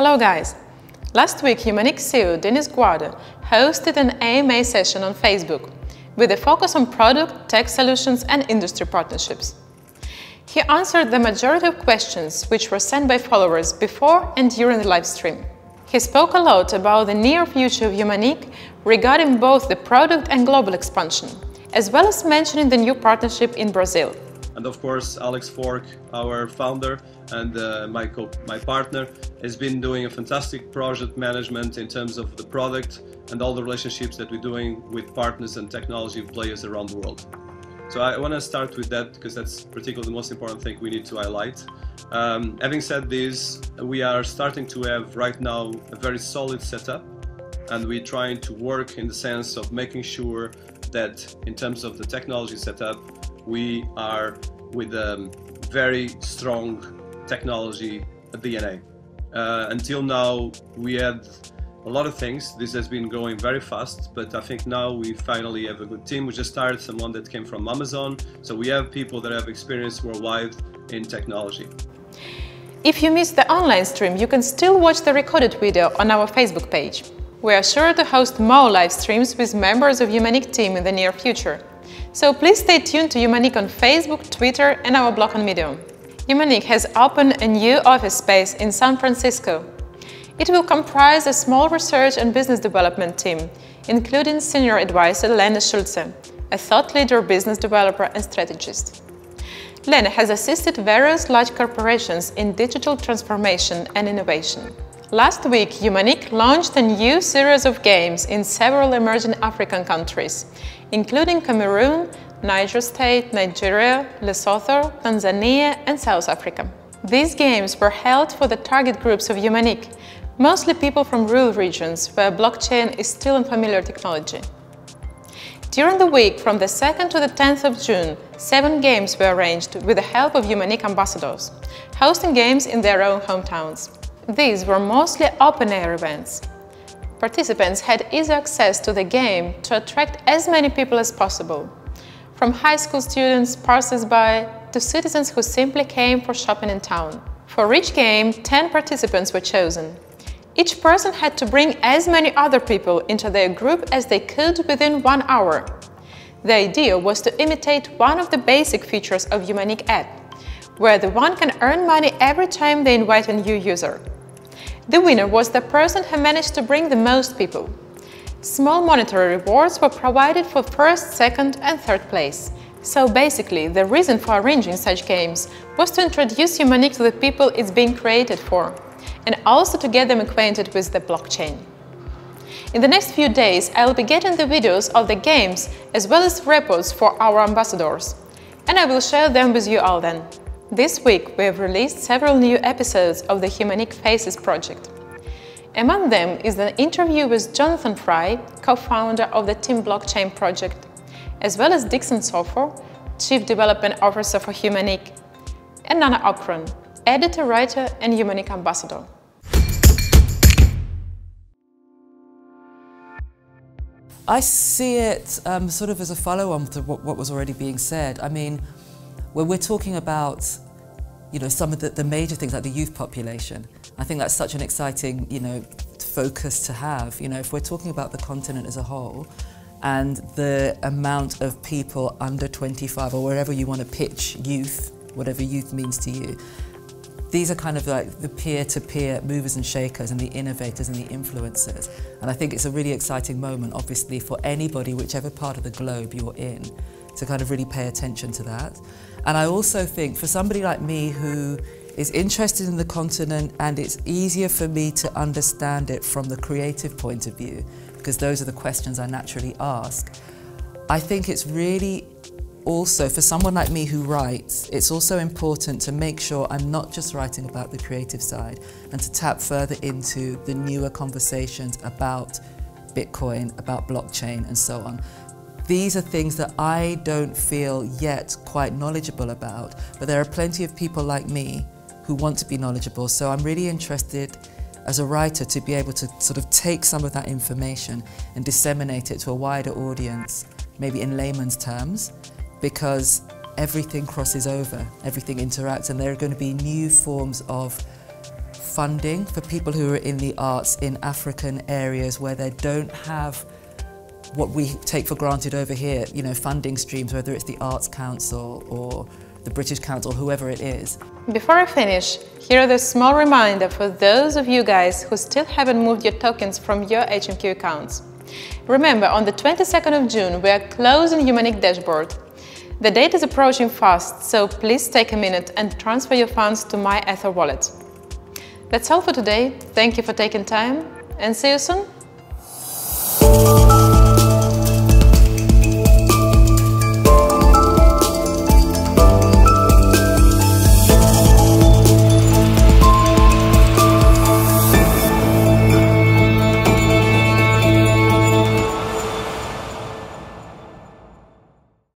Hello guys! Last week Humaniq CEO Denis Guarda hosted an AMA session on Facebook with a focus on product, tech solutions and industry partnerships. He answered the majority of questions which were sent by followers before and during the live stream. He spoke a lot about the near future of Humaniq regarding both the product and global expansion, as well as mentioning the new partnership in Brazil. And of course, Alex Fork, our founder and my partner, has been doing a fantastic project management in terms of the product and all the relationships that we're doing with partners and technology players around the world. So I want to start with that because that's particularly the most important thing we need to highlight. Having said this, we are starting to have right now a very solid setup, and we're trying to work in the sense of making sure that in terms of the technology setup, we are with a very strong technology DNA. Until now, we had a lot of things. This has been going very fast, but I think now we finally have a good team. We just hired someone that came from Amazon, so we have people that have experience worldwide in technology. If you missed the online stream, you can still watch the recorded video on our Facebook page. We are sure to host more live streams with members of Humaniq team in the near future. So please stay tuned to Humaniq on Facebook, Twitter and our blog on Medium. Humaniq has opened a new office space in San Francisco. It will comprise a small research and business development team, including senior advisor Lene Schulze, a thought leader, business developer and strategist. Lene has assisted various large corporations in digital transformation and innovation. Last week, Humaniq launched a new series of games in several emerging African countries, including Cameroon, Niger State, Nigeria, Lesotho, Tanzania and South Africa. These games were held for the target groups of Humaniq, mostly people from rural regions where blockchain is still unfamiliar technology. During the week from the 2nd to the 10th of June, 7 games were arranged with the help of Humaniq ambassadors, hosting games in their own hometowns. These were mostly open-air events. Participants had easy access to the game to attract as many people as possible, from high school students, passers-by, to citizens who simply came for shopping in town. For each game, 10 participants were chosen. Each person had to bring as many other people into their group as they could within 1 hour. The idea was to imitate one of the basic features of Humaniq app, where the one can earn money every time they invite a new user. The winner was the person who managed to bring the most people. Small monetary rewards were provided for first, second and third place. So basically, the reason for arranging such games was to introduce Humaniq to the people it's being created for, and also to get them acquainted with the blockchain. In the next few days, I will be getting the videos of the games as well as reports for our ambassadors, and I will share them with you all then. This week, we have released several new episodes of the Humaniq Faces project. Among them is an interview with Jonathan Fry, co-founder of the Team Blockchain project, as well as Dixon Sofor, Chief Development Officer for Humaniq, and Nana Okran, editor, writer and Humaniq ambassador. I see it sort of as a follow-on to what was already being said. I mean, when we're talking about, some of the major things like the youth population, I think that's such an exciting, focus to have. If we're talking about the continent as a whole and the amount of people under 25 or wherever you want to pitch youth, whatever youth means to you, these are kind of like the peer-to-peer movers and shakers and the innovators and the influencers. And I think it's a really exciting moment, obviously, for anybody, whichever part of the globe you're in, to kind of really pay attention to that. And I also think for somebody like me who is interested in the continent, and it's easier for me to understand it from the creative point of view, because those are the questions I naturally ask, I think it's really also, for someone like me who writes, it's also important to make sure I'm not just writing about the creative side and to tap further into the newer conversations about Bitcoin, about blockchain and so on. These are things that I don't feel yet quite knowledgeable about, but there are plenty of people like me who want to be knowledgeable. So I'm really interested as a writer to be able to sort of take some of that information and disseminate it to a wider audience, maybe in layman's terms, because everything crosses over, everything interacts, and there are going to be new forms of funding for people who are in the arts in African areas where they don't have what we take for granted over here, you know, funding streams, whether it's the Arts Council or the British Council, whoever it is. Before I finish, here is a small reminder for those of you guys who still haven't moved your tokens from your HMQ accounts. Remember, on the 22nd of June, we are closing Humaniq dashboard. The date is approaching fast, so please take a minute and transfer your funds to my Ether wallet. That's all for today. Thank you for taking time, and see you soon.